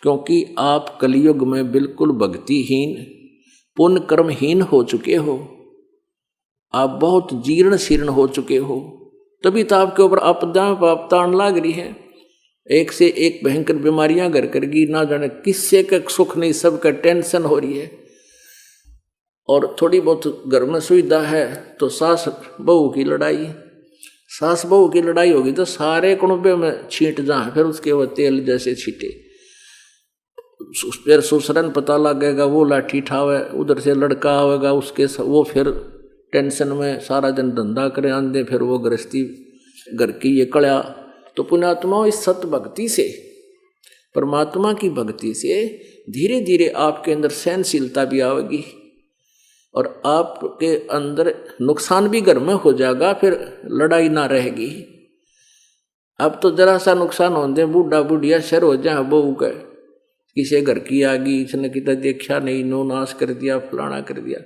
क्योंकि आप कलयुग में बिल्कुल भक्तिहीन पुण्य कर्महीन हो चुके हो, आप बहुत जीर्ण शीर्ण हो चुके हो, तभी तो आपके ऊपर आपदा तान लाग रही है। एक से एक भयंकर बीमारियां घर कर गई, ना जाने किससे का सुख नहीं, सबका टेंशन हो रही है। और थोड़ी बहुत घर में सुविधा है तो सास बहू की लड़ाई, सास बहू की लड़ाई होगी तो सारे कुनबे में छींट जहाँ, फिर उसके वो तेल जैसे छीटे, फिर ससुरन पता लगेगा, वो लाठी ठावे, उधर से लड़का आवेगा उसके वो फिर टेंशन में सारा दिन धंधा करे आंदे, फिर वो गृहस्थी घर की ये कड़ा। तो पुण्यात्मा इस सत्य भक्ति से, परमात्मा की भक्ति से धीरे धीरे आपके अंदर सहनशीलता भी आएगी और आपके अंदर नुकसान भी घर में हो जाएगा, फिर लड़ाई ना रहेगी। अब तो जरा सा नुकसान होते बूढ़ा बुढ़िया शर हो जाए बहू का, किसी घर की आ गई, इसने कितना देखा नहीं, नो नाश कर दिया, फलाना कर दिया।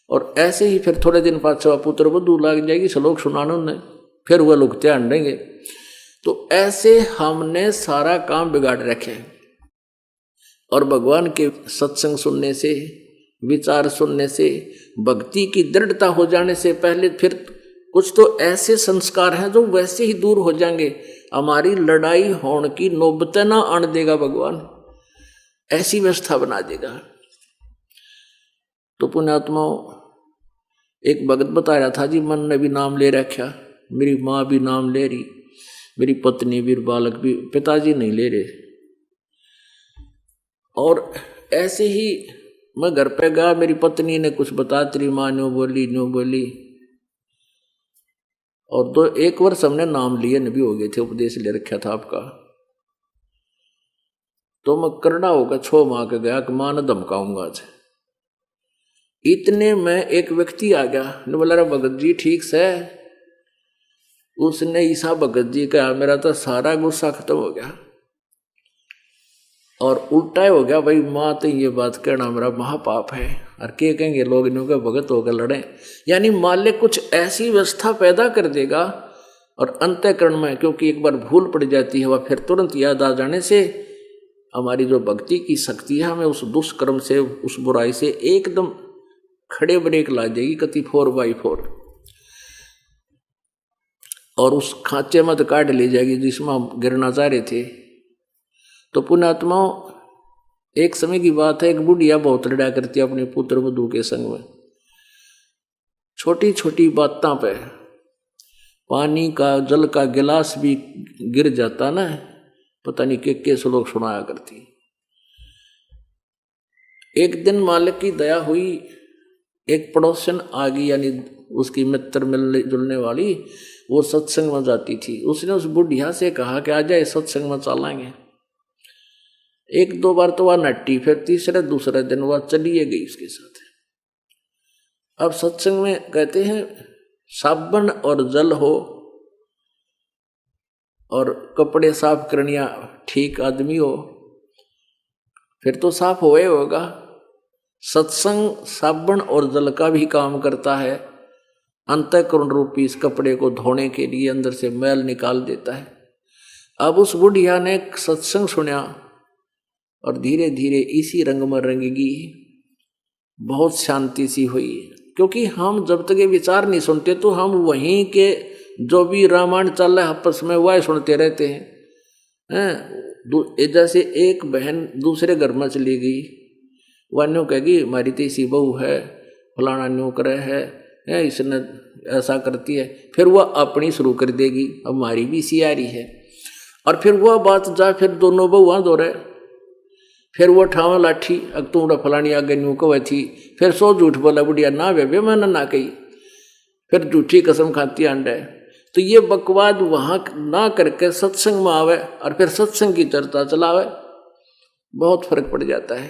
और ऐसे ही फिर थोड़े दिन बाद पुत्र वधू लग जाएगी, श्लोक सुनाने ने, फिर वह लोग ध्यान देंगे। तो ऐसे हमने सारा काम बिगाड़ रखे। और भगवान के सत्संग सुनने से, विचार सुनने से, भक्ति की दृढ़ता हो जाने से पहले फिर कुछ तो ऐसे संस्कार हैं जो वैसे ही दूर हो जाएंगे, हमारी लड़ाई होने की नौबत ना आन देगा भगवान, ऐसी व्यवस्था बना देगा। तो पुण्यात्माओं, एक भगत बता रहा था जी, मन ने भी नाम ले रखा, मेरी माँ भी नाम ले रही, मेरी पत्नी भी, बालक भी, पिताजी नहीं ले रहे। और ऐसे ही मैं घर पे गया, मेरी पत्नी ने कुछ बता, तेरी माँ न्यू बोली, और एक वर्ष हमने नाम लिए भी हो गए थे, उपदेश ले रखा था आपका। तो मैं करड़ा होकर 6 माह के गया कि मां ने धमकाऊंगा आज। इतने में एक व्यक्ति आ गया, ने बोला भगत जी ठीक से। उसने ईसा भगत जी कहा, मेरा तो सारा गुस्सा खत्म हो गया और उल्टा हो गया, भाई माँ तो ये बात कहना मेरा महापाप है, और क्या कहेंगे लोग, इन्हों के भगत होकर लड़े। यानी मालिक कुछ ऐसी व्यवस्था पैदा कर देगा और अंतःकरण में, क्योंकि एक बार भूल पड़ जाती है वह फिर तुरंत याद आ जाने से हमारी जो भक्ति की शक्ति है, हमें उस दुष्कर्म से, उस बुराई से एकदम खड़े ब्रेक ला जाएगी, कति 4x4, और उस खांचे में काट ले जाएगी जिसमें हम गिरना चाह रहे थे। तो पुण्यात्माओं, एक समय की बात है, एक बुढ़िया बहुत लड़ा करती है अपने पुत्र वधू के संग में। छोटी छोटी बातों पे पानी का, जल का गिलास भी गिर जाता ना, पता नहीं के श्लोक सुनाया करती। एक दिन मालिक की दया हुई, एक पड़ोसन आ गई, यानी उसकी मित्र मिलने जुलने वाली, वो सत्संग में जाती थी। उसने उस बुढ़िया से कहा कि आ जाए सत्संग में चलेंगे। 1-2 बार तो वह नट्टी, फिर तीसरे दूसरे दिन वह चलिए गई उसके साथ। अब सत्संग में कहते हैं साबुन और जल हो और कपड़े साफ करनिया ठीक आदमी हो, फिर तो साफ होगा। सत्संग साबुन और जल का भी काम करता है, अंतःकरण रूपी इस कपड़े को धोने के लिए अंदर से मैल निकाल देता है। अब उस बुढ़िया ने सत्संग सुना और धीरे धीरे इसी रंग में रंगेगी, बहुत शांति सी हुई। क्योंकि हम जब तक ये विचार नहीं सुनते तो हम वहीं के जो भी रामायण चल रहा है आपस में वह सुनते रहते हैं। जैसे एक बहन दूसरे घर में चली गई, वह न्यू कहेगी हमारी तो इसी बहू है, फलाना न्यू करे है, इसने ऐसा करती है, फिर वह अपनी शुरू कर देगी, अब हमारी भी इसी आ रही है। और फिर वह बात जा, फिर दोनों बहुआ दो रहे, फिर वो ठावा लाठी, अब तू फलानी आगे न्यू कह थी, फिर 100 झूठ बोला बुढ़िया, ना बेबे मैंने ना कही, फिर झूठी कसम खाती अंडे। तो ये बकवाद वहां ना करके सत्संग में आवे और फिर सत्संग की चर्चा चलावे, बहुत फर्क पड़ जाता है।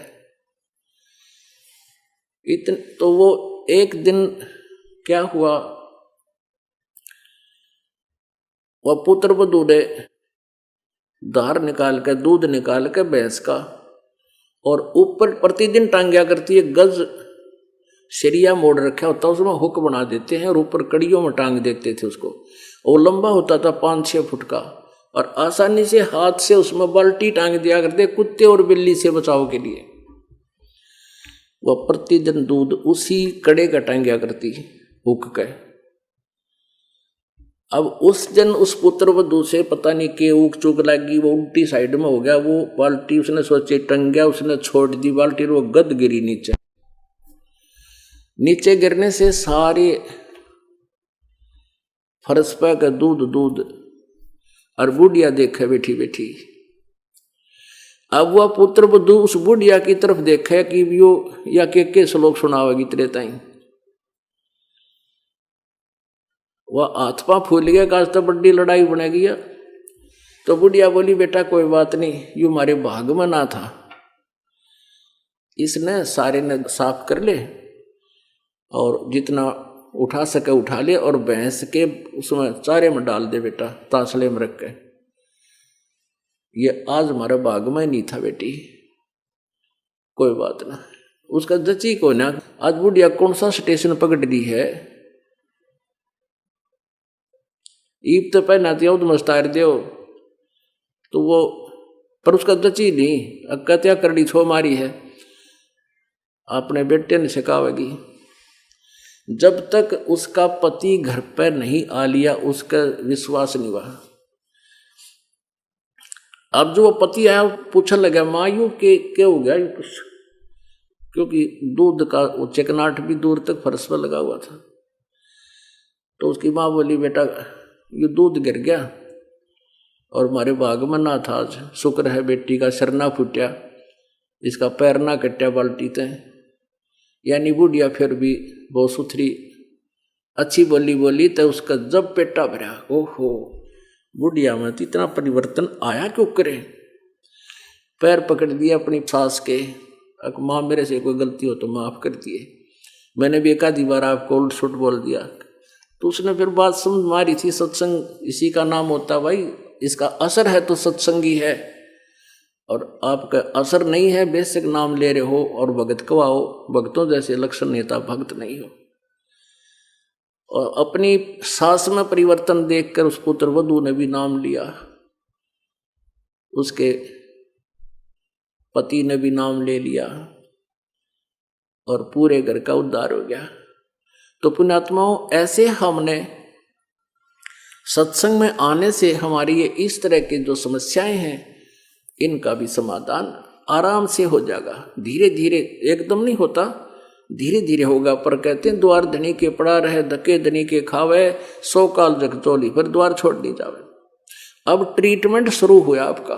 तो वो एक दिन क्या हुआ, वह पुत्र वधू ने धार निकाल के, दूध निकाल के भैंस का, और ऊपर प्रतिदिन टांग्या करती है, गज शरिया मोड़ रखा होता है, उसमें हुक बना देते हैं और ऊपर कड़ियों में टांग देते थे उसको। वो लंबा होता था 5-6 फुट का, और आसानी से हाथ से उसमें बाल्टी टांग दिया करते कुत्ते और बिल्ली से बचाव के लिए। वह प्रतिदिन दूध उसी कड़े का टांग्या करती हुक के। अब उस दिन उस पुत्र वधू से पता नहीं के ऊक चूक लगी, वो उल्टी साइड में हो गया, वो बाल्टी उसने सोचे टंग गया, उसने छोड़ दी बाल्टी, वो गद गिरी नीचे। नीचे गिरने से सारे फर्श पे का दूध दूध और बुढ़िया देखे बैठी बैठी। अब वह पुत्र वधू उस बुढ़िया की तरफ देखे कि वो या के श्लोक सुनावेगी तेरे ताई। वह हाथ पा फूल गया, काज तो बड़ी लड़ाई बनेगी। तो बुढ़िया बोली बेटा कोई बात नहीं, यू हमारे भाग में ना था, इसने सारे ने साफ कर ले और जितना उठा सके उठा ले और भैंस के उसमें चारे में डाल दे बेटा, तासले में रख के। ये आज हमारे भाग में नहीं था बेटी, कोई बात ना। उसका जची को ना आज बुढ़िया कौन सा स्टेशन पकड़ ली है, ईब तो पहना दिया तो मस्तार दियो, तो वो पर उसका जची नहीं, अक्कत्या करड़ी छो मारी है, अपने बेटे ने सिखावेगी। जब तक उसका पति घर पर नहीं आ लिया उसका विश्वास नहीं हुआ। अब जो वो पति आया पूछने लगा माँ यू के क्या हो गया, कुछ क्योंकि दूध का वो चिकनाट भी दूर तक फर्श पर लगा हुआ था। तो उसकी माँ बोली बेटा ये दूध गिर गया और हमारे भाग में ना था, आज शुक्र है बेटी का सिर ना फूटा, इसका पैर ना कट्या बाल्टी थे। यानी बुढ़िया फिर भी बहुत सुथरी अच्छी बोली बोली, तो उसका जब पेटा भरा, ओहो बुढ़िया में तो इतना परिवर्तन आया क्यों करे। पैर पकड़ दिया अपनी सास के, माँ मेरे से कोई गलती हो तो माफ कर दिए, मैंने भी एक आधी बार आपको उल्ट सुट बोल दिया। तो उसने फिर बात समझ मारी थी, सत्संग इसी का नाम होता भाई, इसका असर है तो सत्संगी है, और आपका असर नहीं है बेशक नाम ले रहे हो और भगत कवाओ, भक्तों जैसे लक्षण नेता भक्त नहीं हो। और अपनी सास में परिवर्तन देखकर उस पुत्र वधू ने भी नाम लिया, उसके पति ने भी नाम ले लिया और पूरे घर का उद्धार हो गया। तो पुण्यात्माओं ऐसे हमने सत्संग में आने से हमारी ये इस तरह की जो समस्याएं हैं इनका भी समाधान आराम से हो जाएगा। धीरे धीरे, एकदम नहीं होता, धीरे धीरे होगा। पर कहते हैं द्वार धनी के पड़ा रहे, धके धनी के खावे, 100 काल जग चोली, फिर द्वार छोड़ नहीं जावे। अब ट्रीटमेंट शुरू हुआ आपका।